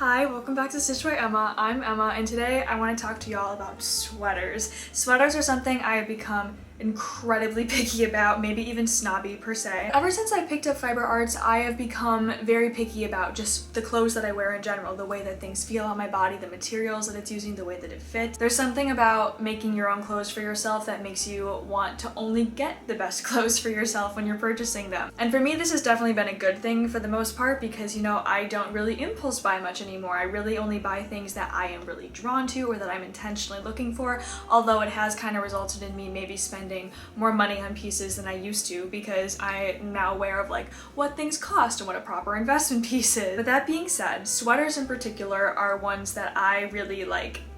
Hi, welcome back to Stitch by Emma. I'm Emma, and today I want to talk to y'all about sweaters. Sweaters are something I have become incredibly picky about, maybe even snobby per se. Ever since I picked up fiber arts, I have become very picky about just the clothes that I wear in general, the way that things feel on my body, the materials that it's using, the way that it fits. There's something about making your own clothes for yourself that makes you want to only get the best clothes for yourself when you're purchasing them. And for me, this has definitely been a good thing for the most part because, you know, I don't really impulse buy much anymore. I really only buy things that I am really drawn to or that I'm intentionally looking for, although it has kind of resulted in me maybe spending more money on pieces than I used to because I am now aware of like what things cost and what a proper investment piece is. But that being said, sweaters in particular are ones that I really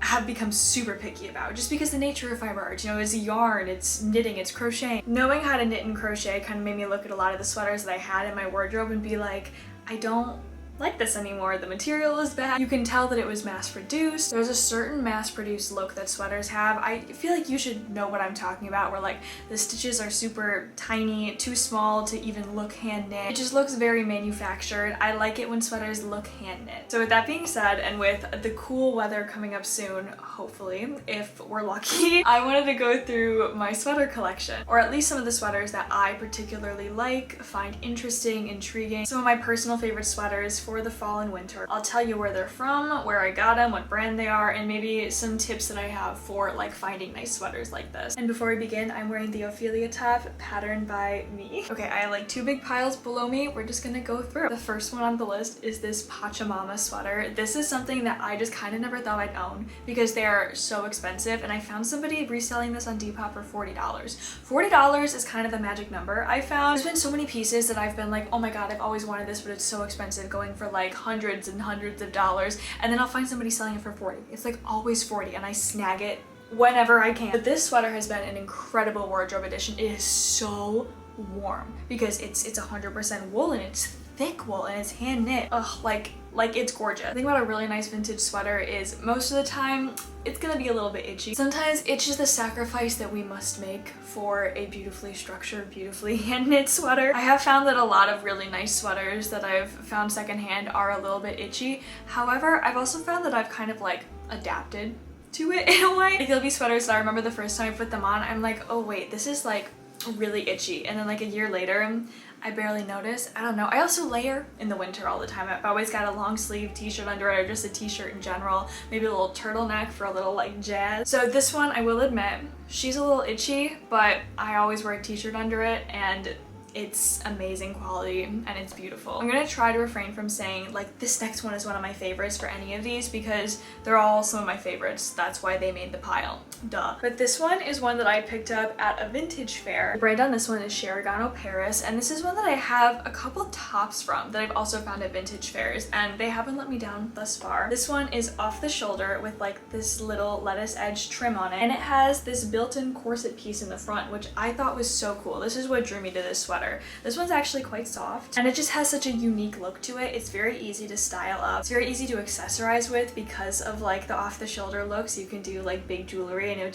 have become super picky about just because the nature of fiber art, you know, is yarn, it's knitting, it's crocheting. Knowing how to knit and crochet kind of made me look at a lot of the sweaters that I had in my wardrobe and be like, I don't like this anymore. The material is bad. You can tell that it was mass-produced. There's a certain mass-produced look that sweaters have. I feel like you should know what I'm talking about, where like the stitches are super tiny, too small to even look hand-knit. It just looks very manufactured. I like it when sweaters look hand-knit. So with that being said, and with the cool weather coming up soon, hopefully, if we're lucky, I wanted to go through my sweater collection, or at least some of the sweaters that I particularly like, find interesting, intriguing. Some of my personal favorite sweaters for the fall and winter. I'll tell you where they're from, where I got them, what brand they are, and maybe some tips that I have for like finding nice sweaters like this. And before we begin, I'm wearing the Ophelia top patterned by me. Okay, I have like two big piles below me. We're just gonna go through. The first one on the list is this Patchamama sweater. This is something that I just kind of never thought I'd own because they are so expensive, and I found somebody reselling this on Depop for $40. $40 is kind of the magic number I found. There's been so many pieces that I've been like, oh my god, I've always wanted this, but it's so expensive, going for like hundreds and hundreds of dollars, and then I'll find somebody selling it for 40. It's like always 40, and I snag it whenever I can. But this sweater has been an incredible wardrobe addition. It is so warm because it's 100% wool, and it's thick wool, and it's hand knit. Ugh, like it's gorgeous. The thing about a really nice vintage sweater is most of the time it's gonna be a little bit itchy. Sometimes it's just a sacrifice that we must make for a beautifully structured, beautifully hand knit sweater. I have found that a lot of really nice sweaters that I've found secondhand are a little bit itchy. However, I've also found that I've kind of like adapted to it in a way. Like there'll be sweaters that I remember the first time I put them on, I'm like, oh wait, this is like really itchy, and then like a year later I barely notice. I don't know. I also layer in the winter all the time. I've always got a long sleeve t-shirt under it, or just a t-shirt in general, maybe a little turtleneck for a little like jazz. So this one, I will admit, she's a little itchy, but I always wear a t-shirt under it, and it's amazing quality and it's beautiful. I'm gonna try to refrain from saying like this next one is one of my favorites for any of these because they're all some of my favorites. That's why they made the pile. Duh. But this one is one that I picked up at a vintage fair. The brand on this one is Sherigano Paris, and this is one that I have a couple tops from that I've also found at vintage fairs, and they haven't let me down thus far. This one is off the shoulder with like this little lettuce edge trim on it, and it has this built-in corset piece in the front, which I thought was so cool. This is what drew me to this sweater. This one's actually quite soft, and it just has such a unique look to it. It's very easy to style up. It's very easy to accessorize with because of like the off-the-shoulder looks. You can do like big jewelry, and it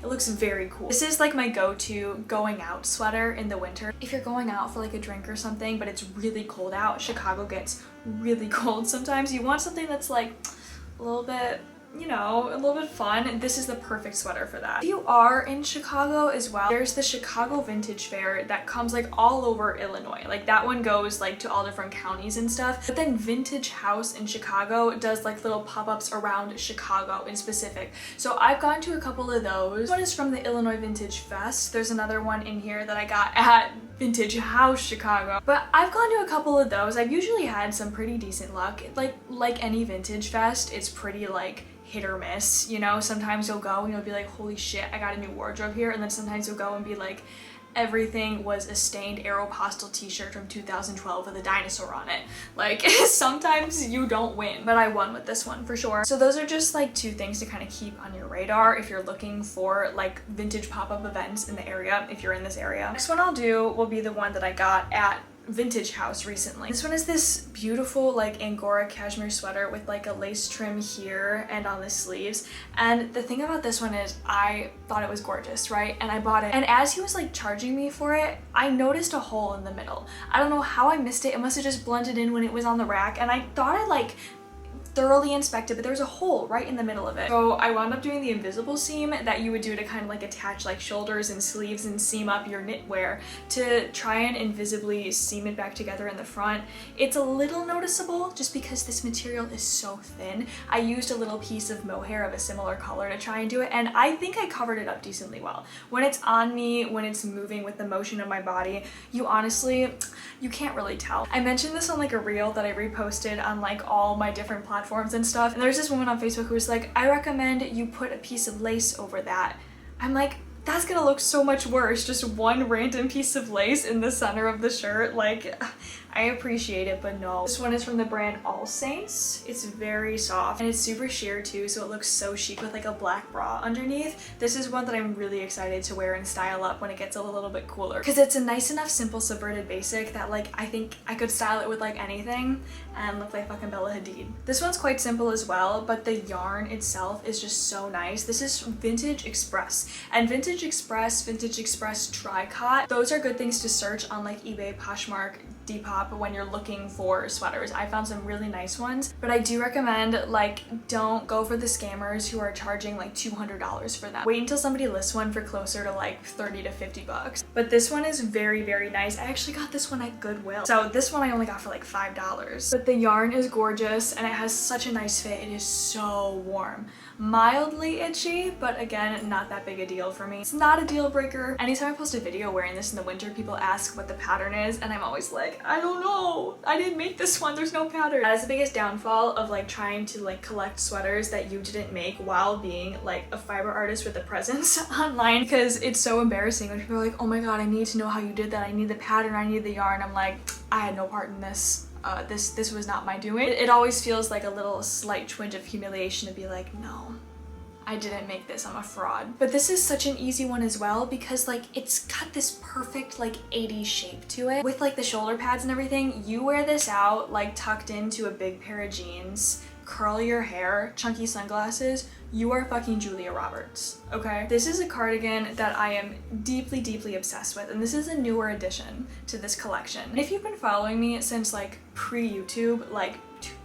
looks very cool. This is like my go-to going out sweater in the winter. If you're going out for like a drink or something, but it's really cold out, Chicago gets really cold sometimes. You want something that's like a little bit, you know, a little bit fun. This is the perfect sweater for that. If you are in Chicago as well, there's the Chicago Vintage Fair that comes like all over Illinois. Like that one goes like to all different counties and stuff. But then Vintage House in Chicago does like little pop-ups around Chicago in specific. So I've gone to a couple of those. This one is from the Illinois Vintage Fest. There's another one in here that I got at Vintage House Chicago. But I've gone to a couple of those. I've usually had some pretty decent luck. Like any vintage fest, it's pretty like hit or miss, you know? Sometimes you'll go and you'll be like, holy shit, I got a new wardrobe here, and then sometimes you'll go and be like, everything was a stained Aeropostale t-shirt from 2012 with a dinosaur on it. Like, sometimes you don't win, but I won with this one for sure. So those are just like two things to kind of keep on your radar if you're looking for like vintage pop-up events in the area, if you're in this area. Next one I'll do will be the one that I got at Vintage House recently. This one is this beautiful like Angora cashmere sweater with like a lace trim here and on the sleeves, and the thing about this one is I thought it was gorgeous, right? And I bought it, and as he was like charging me for it, I noticed a hole in the middle. I don't know how I missed it. It must have just blended in when it was on the rack, and I thought I like thoroughly inspected, but there was a hole right in the middle of it. So I wound up doing the invisible seam that you would do to kind of like attach like shoulders and sleeves and seam up your knitwear to try and invisibly seam it back together in the front. It's a little noticeable just because this material is so thin. I used a little piece of mohair of a similar color to try and do it, and I think I covered it up decently well. When it's on me, when it's moving with the motion of my body, you honestly, you can't really tell. I mentioned this on like a reel that I reposted on like all my different platforms and stuff, and there's this woman on Facebook who was like, I recommend you put a piece of lace over that. I'm like, that's gonna look so much worse, just one random piece of lace in the center of the shirt. Like, I appreciate it, but no. This one is from the brand All Saints. It's very soft and it's super sheer too, so it looks so chic with like a black bra underneath. This is one that I'm really excited to wear and style up when it gets a little bit cooler, because it's a nice enough simple subverted basic that like I think I could style it with like anything and look like fucking Bella Hadid. This one's quite simple as well, but the yarn itself is just so nice. This is Vintage Express, and Vintage Express Tricot, those are good things to search on like eBay, Poshmark, Depop when you're looking for sweaters. I found some really nice ones, but I do recommend like don't go for the scammers who are charging like $200 for them. Wait until somebody lists one for closer to like 30 to 50 bucks. But this one is very, very nice. I actually got this one at Goodwill. So this one I only got for like $5. But the yarn is gorgeous and it has such a nice fit. It is so warm. Mildly itchy, but again, not that big a deal for me. It's not a deal breaker. Anytime I post a video wearing this in the winter, people ask what the pattern is, and I'm always like, I don't know. I didn't make this one. There's no pattern. That is the biggest downfall of like trying to like collect sweaters that you didn't make while being like a fiber artist with a presence online, because it's so embarrassing when people are like, oh my god, I need to know how you did that. I need the pattern. I need the yarn. I'm like, I had no part in this. This was not my doing. It always feels like a little slight twinge of humiliation to be like, no, I didn't make this, I'm a fraud. But this is such an easy one as well, because like it's got this perfect like 80s shape to it with like the shoulder pads and everything. You wear this out like tucked into a big pair of jeans, curl your hair, chunky sunglasses, you are fucking Julia Roberts, okay? This is a cardigan that I am deeply, deeply obsessed with, and this is a newer addition to this collection. If you've been following me since like pre-YouTube, like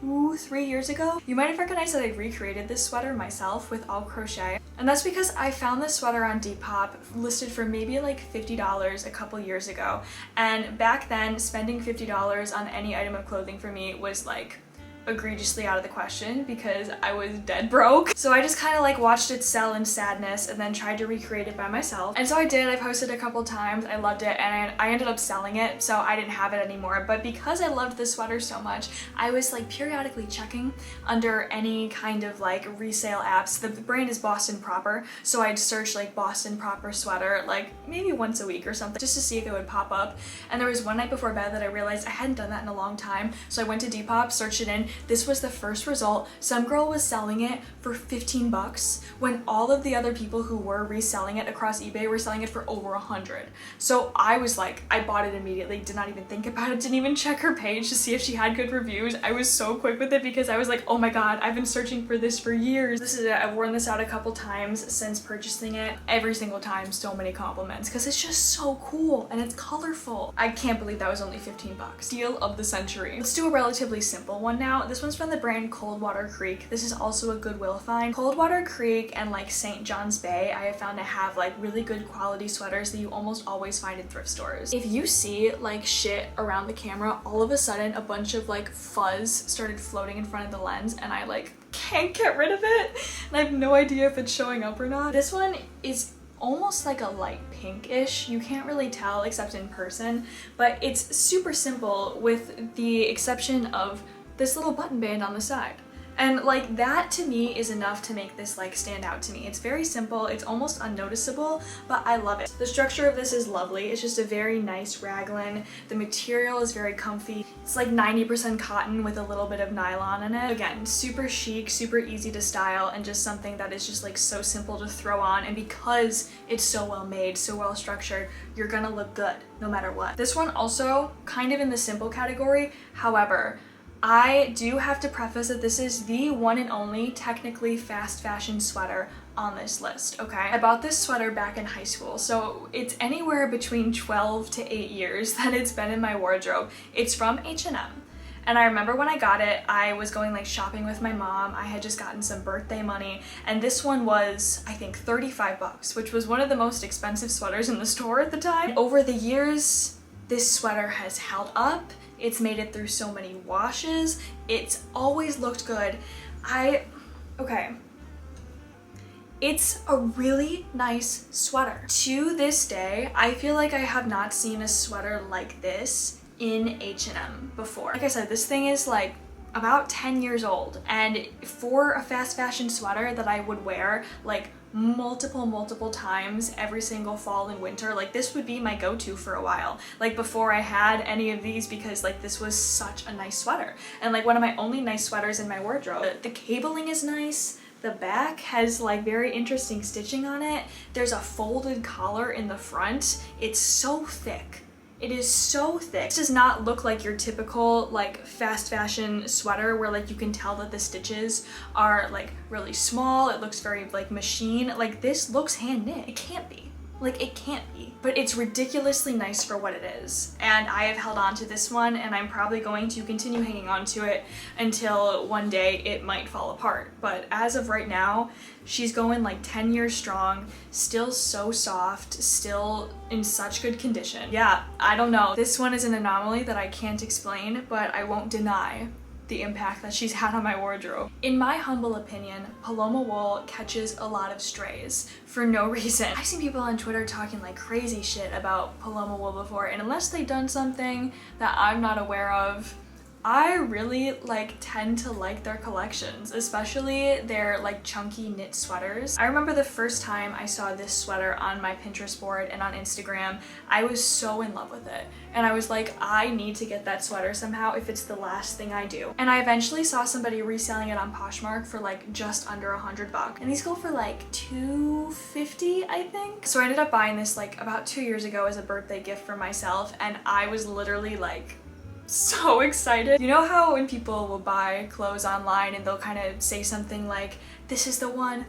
2-3 years ago, you might have recognized that I recreated this sweater myself with all crochet. And that's because I found this sweater on Depop listed for maybe like $50 a couple years ago. And back then, spending $50 on any item of clothing for me was like egregiously out of the question because I was dead broke. So I just kind of like watched it sell in sadness and then tried to recreate it by myself. And so I did. I posted a couple times. I loved it, and I ended up selling it, so I didn't have it anymore. But because I loved this sweater so much, I was like periodically checking under any kind of like resale apps. The brand is Boston Proper, so I'd search like Boston Proper sweater like maybe once a week or something just to see if it would pop up. And there was one night before bed that I realized I hadn't done that in a long time, so I went to Depop, searched it in. This was the first result. Some girl was selling it for 15 bucks when all of the other people who were reselling it across eBay were selling it for over 100. So I was like, I bought it immediately, did not even think about it, didn't even check her page to see if she had good reviews. I was so quick with it because I was like, oh my god, I've been searching for this for years. This is it. I've worn this out a couple times since purchasing it. Every single time, so many compliments because it's just so cool and it's colorful. I can't believe that was only 15 bucks. Deal of the century. Let's do a relatively simple one now. This one's from the brand Coldwater Creek. This is also a Goodwill find. Coldwater Creek and like St. John's Bay, I have found to have like really good quality sweaters that you almost always find in thrift stores. If you see like shit around the camera, all of a sudden a bunch of like fuzz started floating in front of the lens and I like can't get rid of it and I have no idea if it's showing up or not. This one is almost like a light pinkish. You can't really tell except in person, but it's super simple with the exception of this little button band on the side. And like that to me is enough to make this like stand out to me. It's very simple, it's almost unnoticeable, but I love it. The structure of this is lovely. It's just a very nice raglan. The material is very comfy. It's like 90% cotton with a little bit of nylon in it. Again, super chic, super easy to style, and just something that is just like so simple to throw on. And because it's so well made, so well structured, you're gonna look good no matter what. This one also kind of in the simple category. However, I do have to preface that this is the one and only technically fast fashion sweater on this list, okay? I bought this sweater back in high school, so it's anywhere between 12 to 8 years that it's been in my wardrobe. It's from H&M. And I remember when I got it, I was going like shopping with my mom. I had just gotten some birthday money, and this one was, I think, 35 bucks, which was one of the most expensive sweaters in the store at the time. Over the years, this sweater has held up. It's made it through so many washes. It's always looked good. Okay. It's a really nice sweater. To this day, I feel like I have not seen a sweater like this in H&M before. Like I said, this thing is like about 10 years old, and for a fast fashion sweater that I would wear like multiple times every single fall and winter, like this would be my go-to for a while, like before I had any of these, because like this was such a nice sweater and like one of my only nice sweaters in my wardrobe. The cabling is nice. The back has like very interesting stitching on it. There's a folded collar in the front. It's so thick. It is so thick. This does not look like your typical like fast fashion sweater where like you can tell that the stitches are like really small. It looks very like machine. Like this looks hand knit. It can't be. Like it can't be. But it's ridiculously nice for what it is. And I have held on to this one, and I'm probably going to continue hanging on to it until one day it might fall apart. But as of right now, she's going like 10 years strong, still so soft, still in such good condition. Yeah, I don't know. This one is an anomaly that I can't explain, but I won't deny the impact that she's had on my wardrobe. In my humble opinion, Paloma Wool catches a lot of strays for no reason. I've seen people on Twitter talking like crazy shit about Paloma Wool before, and unless they've done something that I'm not aware of, I really like tend to like their collections, especially their like chunky knit sweaters. I remember the first time I saw this sweater on my Pinterest board and on Instagram, I was so in love with it. And I was like, I need to get that sweater somehow if it's the last thing I do. And I eventually saw somebody reselling it on Poshmark for like just under $100. And these go for like $250, I think. So I ended up buying this like about 2 years ago as a birthday gift for myself, and I was literally like so excited. You know how when people will buy clothes online and they'll kind of say something like, this is the one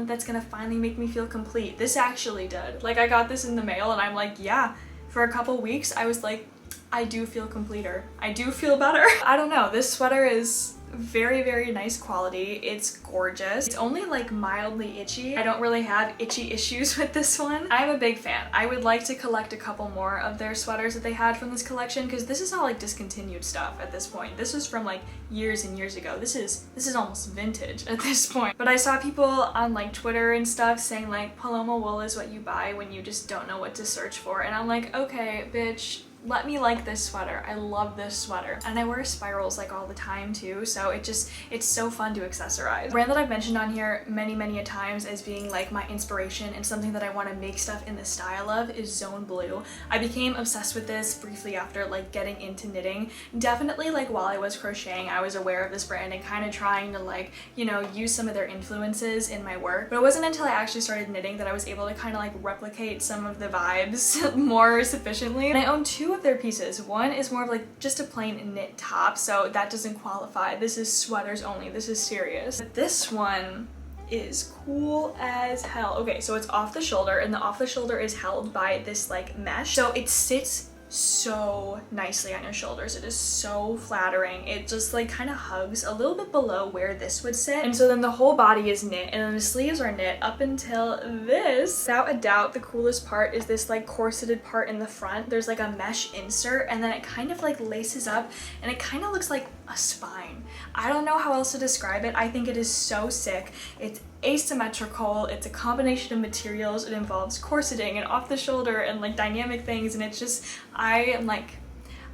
that's gonna finally make me feel complete? This actually did. Like I got this in the mail and I'm like, yeah, for a couple weeks I was like, I do feel completer. I do feel better. I don't know, this sweater is very nice quality. It's gorgeous. It's only like mildly itchy. I don't really have itchy issues with this one. I'm a big fan. I would like to collect a couple more of their sweaters that they had from this collection, because this is all like discontinued stuff at this point. This was from like years and years ago. This is almost vintage at this point. But I saw people on like Twitter and stuff saying like Paloma Wool is what you buy when you just don't know what to search for, and I'm like, okay bitch, let me like this sweater. I love this sweater. And I wear spirals like all the time too, so it's so fun to accessorize. A brand that I've mentioned on here many a times as being like my inspiration and something that I want to make stuff in the style of is Zone Blue. I became obsessed with this briefly after like getting into knitting. Definitely like while I was crocheting, I was aware of this brand and kind of trying to like, you know, use some of their influences in my work. But it wasn't until I actually started knitting that I was able to kind of like replicate some of the vibes more sufficiently. And I own two of their pieces. One is more of like just a plain knit top, so that doesn't qualify. This is sweaters only. This is serious. But this one is cool as hell. Okay, so it's off the shoulder, and the off the shoulder is held by this like mesh, so it sits so nicely on your shoulders. It is so flattering. It just like kind of hugs a little bit below where this would sit, and so then the whole body is knit, and then the sleeves are knit up until this. Without a doubt, the coolest part is this like corseted part in the front. There's like a mesh insert, and then it kind of like laces up, and it kind of looks like a spine. I don't know how else to describe it. I think it is so sick. It's asymmetrical. It's a combination of materials. It involves corseting and off the shoulder and like dynamic things, and it's just, I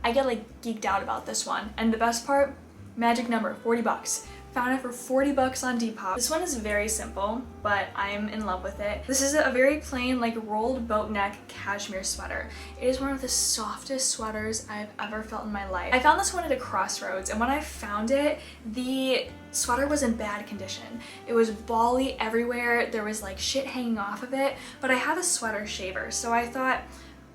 get like geeked out about this one. And the best part, magic number, 40 bucks. Found it for 40 bucks on Depop. This one is very simple, but I'm in love with it. This is a very plain, like rolled boat neck cashmere sweater. It is one of the softest sweaters I've ever felt in my life. I found this one at a crossroads, and when I found it, the sweater was in bad condition. It was bally everywhere. There was like shit hanging off of it, but I have a sweater shaver, so I thought,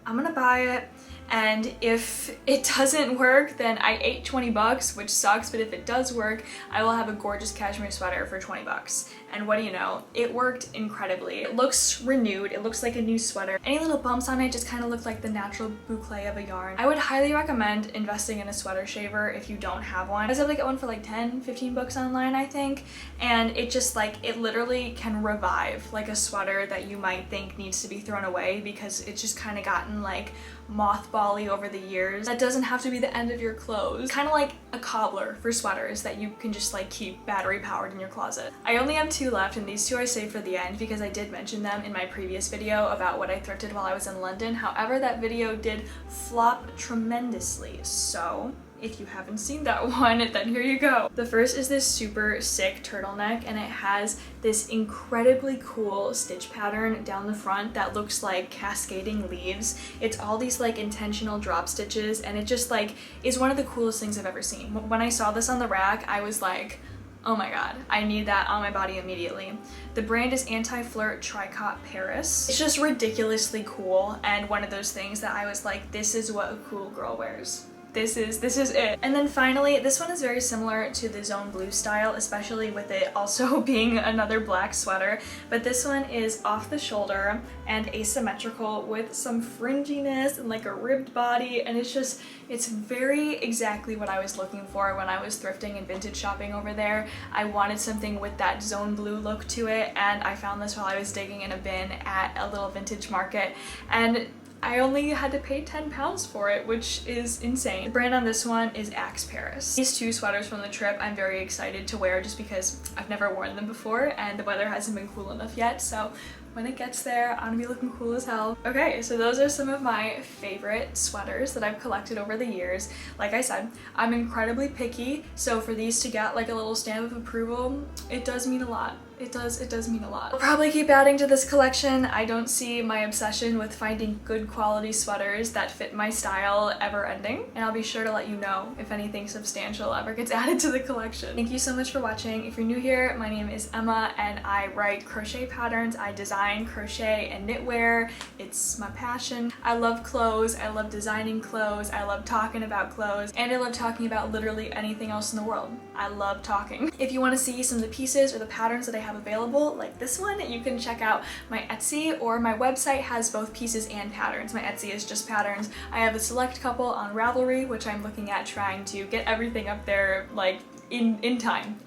I'm gonna buy it. and if it doesn't work, then I ate 20 bucks, which sucks, but if it does work, I will have a gorgeous cashmere sweater for 20 bucks. And what do you know? It worked incredibly. It looks renewed. It looks like a new sweater. Any little bumps on it just kind of look like the natural boucle of a yarn. I would highly recommend investing in a sweater shaver if you don't have one. I was able to get one for like 10, 15 bucks online, I think. And it just like, it literally can revive like a sweater that you might think needs to be thrown away because it's just kind of gotten like mothbally over the years. That doesn't have to be the end of your clothes. Kind of like a cobbler for sweaters that you can just like keep battery powered in your closet. I only have 2 left, and these 2 I saved for the end because I did mention them in my previous video about what I thrifted while I was in London. However, that video did flop tremendously, so if you haven't seen that one, then here you go. The first is this super sick turtleneck, and it has this incredibly cool stitch pattern down the front that looks like cascading leaves. It's all these like intentional drop stitches, and it just like is one of the coolest things I've ever seen. When I saw this on the rack, I was like, oh my god, I need that on my body immediately. The brand is Anti-Flirt Tricot Paris. It's just ridiculously cool, and one of those things that I was like, this is what a cool girl wears. This is it. And then finally, this one is very similar to the Zone Blue style, especially with it also being another black sweater, but this one is off the shoulder and asymmetrical with some fringiness and like a ribbed body, and it's very exactly what I was looking for when I was thrifting and vintage shopping over there. I wanted something with that Zone Blue look to it, and I found this while I was digging in a bin at a little vintage market, and I only had to pay 10 pounds for it, which is insane. The brand on this one is Axe Paris. These 2 sweaters from the trip I'm very excited to wear just because I've never worn them before and the weather hasn't been cool enough yet, so when it gets there, I'm gonna be looking cool as hell. Okay, so those are some of my favorite sweaters that I've collected over the years. Like I said, I'm incredibly picky, so for these to get like a little stamp of approval, it does mean a lot. It does mean a lot. I'll probably keep adding to this collection. I don't see my obsession with finding good quality sweaters that fit my style ever ending, and I'll be sure to let you know if anything substantial ever gets added to the collection. Thank you so much for watching. If you're new here, my name is Emma and I write crochet patterns. I design crochet and knitwear. It's my passion. I love clothes. I love designing clothes. I love talking about clothes, and I love talking about literally anything else in the world. I love talking. If you want to see some of the pieces or the patterns that I have available, like this one, you can check out my Etsy, or my website has both pieces and patterns. My Etsy is just patterns. I have a select couple on Ravelry, which I'm looking at trying to get everything up there like in due time.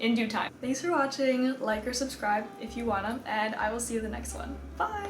Thanks for watching. Like or subscribe if you wanna, and I will see you in the next one. Bye!